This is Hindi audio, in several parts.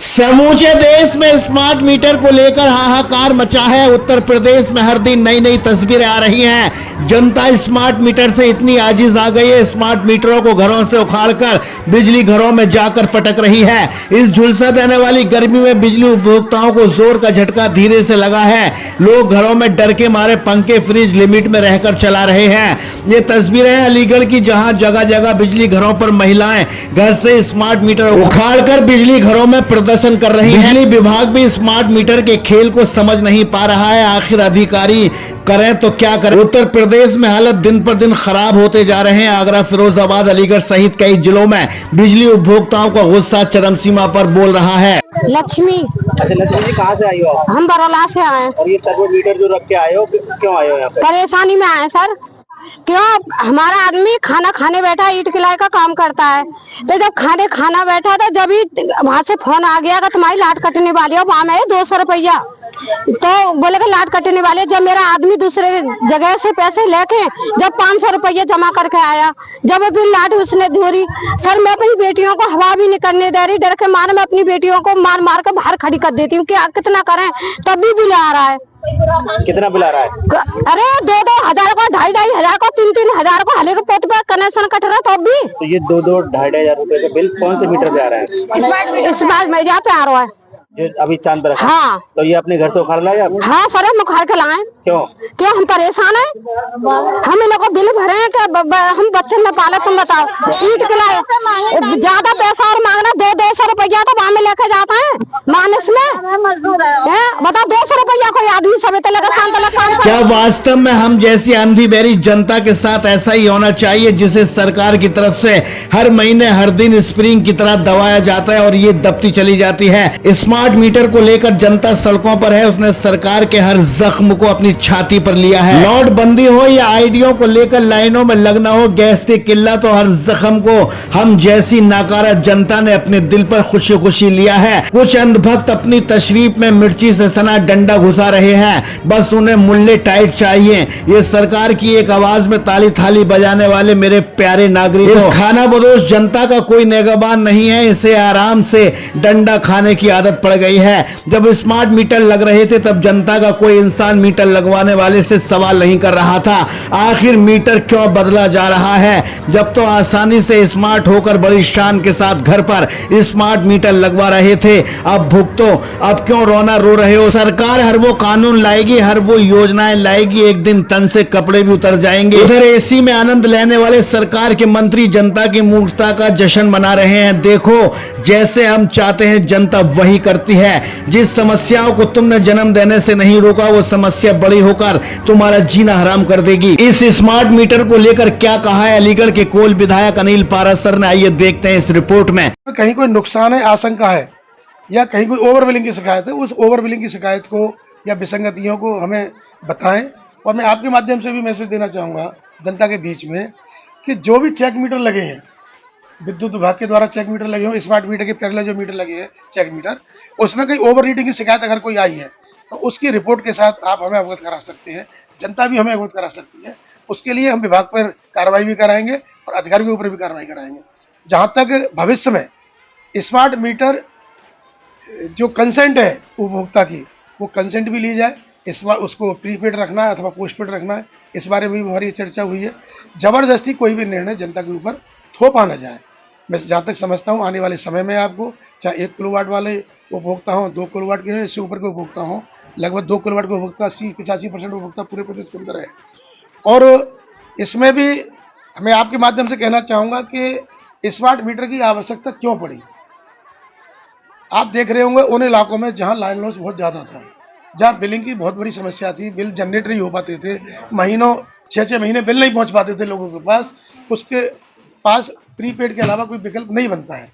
समूचे देश में स्मार्ट मीटर को लेकर हाहाकार मचा है। उत्तर प्रदेश में हर दिन नई नई तस्वीरें आ रही हैं। जनता स्मार्ट मीटर से इतनी आजिज आ गई है, स्मार्ट मीटरों को घरों से उखाड़कर बिजली घरों में जाकर पटक रही है। इस झुलसा देने वाली गर्मी में बिजली उपभोक्ताओं को जोर का झटका धीरे से लगा है। लोग घरों में डर के मारे पंखे फ्रिज लिमिट में रहकर चला रहे हैं। ये तस्वीरें हैं अलीगढ़ की, जहां जगह जगह बिजली घरों पर महिलाएं घर से स्मार्ट मीटर उखाड़कर बिजली घरों में प्रदर्शन कर रही हैं। बिजली विभाग भी स्मार्ट मीटर के खेल को समझ नहीं पा रहा है। आखिर अधिकारी करें तो क्या करें। उत्तर प्रदेश में हालत दिन पर दिन खराब होते जा रहे हैं। आगरा, फिरोजाबाद, अलीगढ़ सहित कई जिलों में बिजली उपभोक्ताओं का गुस्सा चरम सीमा पर बोल रहा है। लक्ष्मी। अच्छा लक्ष्मी जी, कहाँ से आई हो आप? हम बरौला से आए हैं। और ये सर्वो मीटर जो रख के आए हो, क्यों आए हो यहाँ पे? परेशानी में आए सर। क्यों? हमारा आदमी खाना खाने बैठा है, ईट किलाई का काम करता है। तो जब खाना बैठा तो जब ही वहाँ से फोन आ गया कि तुम्हारी लाट कटने वाली है, वहाँ में 200 रुपया। तो बोले कि लाट कटने वाले। जब मेरा आदमी दूसरे जगह से पैसे लेके जब 500 रुपया जमा करके आया, जब अभी लाट उसने धोरी, सर मैं अपनी बेटियों को हवा भी नहीं करने दे रही। डर के मारे मैं अपनी बेटियों को मार मार कर बाहर खड़ी कर देती हूँ। क्या कितना करें, तब भी बिल आ रहा है। कितना बिल आ रहा है? अरे 2-2 हजार को, 2,500 हजार को, 3-3 हजार को हले के पोत पे कनेक्शन कट रहा तब भी। तो ये 2-2 2,500 हजार रुपए का बिल कौन से मीटर पे आ रहा है? इस बार मेजा पे आ रहा है जो अभी चांद पर। हाँ। तो ये अपने घर से उखाड़ लाए आप? हाँ सर, हम उखाड़ के लाए। क्यों? क्यों? हम परेशान हैं। हम इन लोगों को बिल भरे हैं कि हम बच्चे न पाले। तुम बताओ, ईट के लाए ज्यादा पैसा और मांगना 200 रुपया तो वहाँ में लेके जाता है मानस में। बताओ 200 रुपया कोई आदमी सब क्या वास्तव में हम जैसी अंधी बहरी जनता के साथ ऐसा ही होना चाहिए, जिसे सरकार की तरफ से हर महीने हर दिन स्प्रिंग की तरह दबाया जाता है और ये दबती चली जाती है। स्मार्ट मीटर को लेकर जनता सड़कों पर है। उसने सरकार के हर जख्म को अपनी छाती पर लिया है। नोटबंदी हो या आईडियो को लेकर लाइनों में लगना हो, गैस की किल्लत तो हर जख्म को हम जैसी नाकारा जनता ने अपने दिल पर खुशी खुशी लिया है। कुछ अंधभक्त अपनी तशरीफ में मिर्ची से सना डंडा घुसा रहे हैं। बस उन्हें मुल्ले टाइट चाहिए। ये सरकार की एक आवाज में ताली थाली बजाने वाले मेरे प्यारे नागरिक, इस खाना बदोश जनता का कोई निगहबान नहीं है। इसे आराम से डंडा खाने की आदत पड़ गई है। जब स्मार्ट मीटर लग रहे थे तब जनता का कोई इंसान मीटर लगवाने वाले से सवाल नहीं कर रहा था, आखिर मीटर क्यों बदला जा रहा है। जब तो आसानी से स्मार्ट होकर बड़ी शान के साथ घर पर स्मार्ट मीटर लगवा रहे थे, अब भुगतो। अब क्यों रोना रो रहे हो। सरकार हर वो कानून लाएगी, हर वो योजनाएं लाएगी, एक दिन तन से कपड़े भी उतर जाएंगे। उधर एसी में आनंद लेने वाले सरकार के मंत्री जनता की मूर्खता का जश्न मना रहे हैं। देखो, जैसे हम चाहते हैं जनता वही करती है। जिस समस्याओं को तुमने जन्म देने से नहीं रोका, वो समस्या बड़ी होकर तुम्हारा जीना हराम कर देगी। इस स्मार्ट मीटर को लेकर क्या कहा है अलीगढ़ के कोल विधायक अनिल पारासर ने, आइए देखते हैं इस रिपोर्ट में। कहीं कोई नुकसान है, आशंका है, या कहीं कोई ओवरबिलिंग की शिकायत है, उस ओवरबिलिंग की शिकायत को या विसंगतियों को हमें बताएं। और मैं आपके माध्यम से भी मैसेज देना चाहूँगा जनता के बीच में कि जो भी चेक मीटर लगे हैं, विद्युत विभाग के द्वारा चेक मीटर लगे हो, स्मार्ट मीटर के पैरेलल जो मीटर लगे हैं चेक मीटर, उसमें कोई ओवर रीडिंग की शिकायत अगर कोई आई है तो उसकी रिपोर्ट के साथ आप हमें अवगत करा सकते हैं, जनता भी हमें अवगत करा सकती है। उसके लिए हम विभाग पर कार्रवाई भी कराएंगे और अधिकारियों के ऊपर भी कार्रवाई कराएंगे। जहाँ तक भविष्य में स्मार्ट मीटर जो कंसेंट है उपभोक्ता की, वो कंसेंट भी ली जाए। इस बार उसको प्रीपेड रखना है अथवा पोस्टपेड रखना है, इस बारे में भी हमारी चर्चा हुई है। ज़बरदस्ती कोई भी निर्णय जनता के ऊपर थोपा ना जाए। मैं जहाँ तक समझता हूँ आने वाले समय में आपको चाहे 1 किलोवाट वाले उपभोक्ता हों, 2 किलोवाट के इससे ऊपर के उपभोक्ता हों, लगभग 2 किलोवाट के उपभोक्ता 80-85% उपभोक्ता पूरे प्रदेश के अंदर है। और इसमें भी मैं आपके माध्यम से कहना चाहूँगा कि स्मार्ट मीटर की आवश्यकता क्यों पड़ी। आप देख रहे होंगे उन इलाकों में जहाँ लाइन लॉस बहुत ज़्यादा था, जहाँ बिलिंग की बहुत बड़ी समस्या थी, बिल जनरेट नहीं हो पाते थे, महीनों 6-6 महीने बिल नहीं पहुँच पाते थे लोगों के पास, उसके पास प्रीपेड के अलावा कोई विकल्प नहीं बनता है।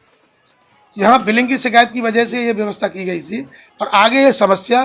यहाँ बिलिंग की शिकायत की वजह से ये व्यवस्था की गई थी। और आगे ये समस्या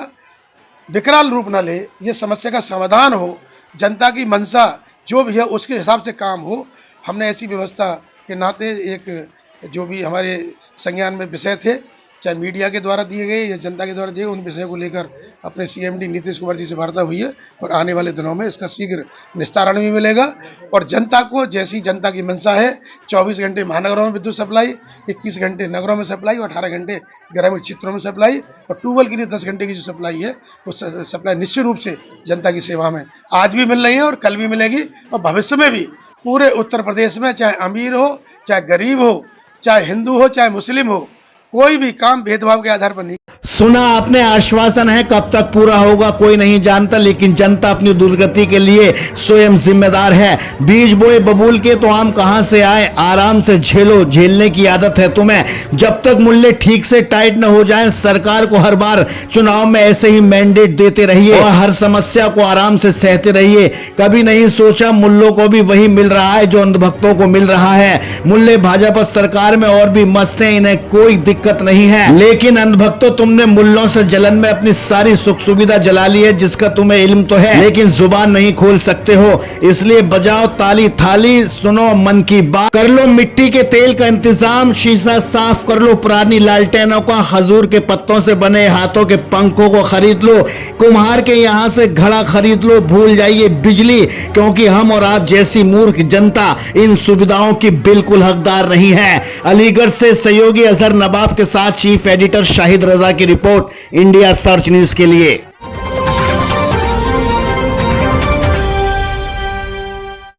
विकराल रूप न ले, ये समस्या का समाधान हो, जनता की मंशा जो भी है उसके हिसाब से काम हो। हमने ऐसी व्यवस्था के नाते एक जो भी हमारे संज्ञान में विषय थे, चाहे मीडिया के द्वारा दिए गए या जनता के द्वारा दिए, उन विषयों को लेकर अपने CMD नीतीश कुमार जी से वार्ता हुई है और आने वाले दिनों में इसका शीघ्र निस्तारण भी मिलेगा। और जनता को जैसी जनता की मंशा है 24 घंटे महानगरों में विद्युत सप्लाई, 21 घंटे नगरों में सप्लाई और 18 घंटे ग्रामीण क्षेत्रों में सप्लाई और ट्यूबवेल के लिए 10 घंटे की जो सप्लाई है वो सप्लाई निश्चित रूप से जनता की सेवा में आज भी मिल रही है और कल भी मिलेगी और भविष्य में भी पूरे उत्तर प्रदेश में चाहे अमीर हो, चाहे गरीब हो, चाहे हिंदू हो, चाहे मुस्लिम हो, कोई भी काम भेदभाव के आधार पर नहीं। सुना आपने, आश्वासन है, कब तक पूरा होगा कोई नहीं जानता, लेकिन जनता अपनी दुर्गति के लिए स्वयं जिम्मेदार है। बीज बोए बबूल के तो आम कहां से आए, आराम से झेलो, झेलने की आदत है तुम्हें। जब तक मूल्य ठीक से टाइट न हो जाए, सरकार को हर बार चुनाव में ऐसे ही मैंडेट देते रहिए और हर समस्या को आराम से सहते रहिए। कभी नहीं सोचा मूल्यों को भी वही मिल रहा है जो अंधभक्तों को मिल रहा है। मूल्य भाजपा सरकार में और भी मस्त है, इन्हें कोई दिक्कत नहीं है, लेकिन अंधभक्तों तुमने मूल्यों से जलन में अपनी सारी सुख सुविधा जला ली है, जिसका तुम्हें इल्म तो है लेकिन जुबान नहीं खोल सकते हो। इसलिए बजाओ ताली थाली, सुनो मन की बात, कर लो मिट्टी के तेल का इंतजाम, शीशा साफ कर लो पुरानी लालटेनों का, खजूर के पत्तों से बने हाथों के पंखों को खरीद लो, कुम्हार के यहाँ से घड़ा खरीद लो, भूल जाइए बिजली, क्योंकि हम और आप जैसी मूर्ख जनता इन सुविधाओं की बिल्कुल हकदार नहीं है। अलीगढ़ से सहयोगी अजहर नवाब के साथ चीफ एडिटर शाहिद रजा की रिपोर्ट, इंडिया सर्च न्यूज के लिए।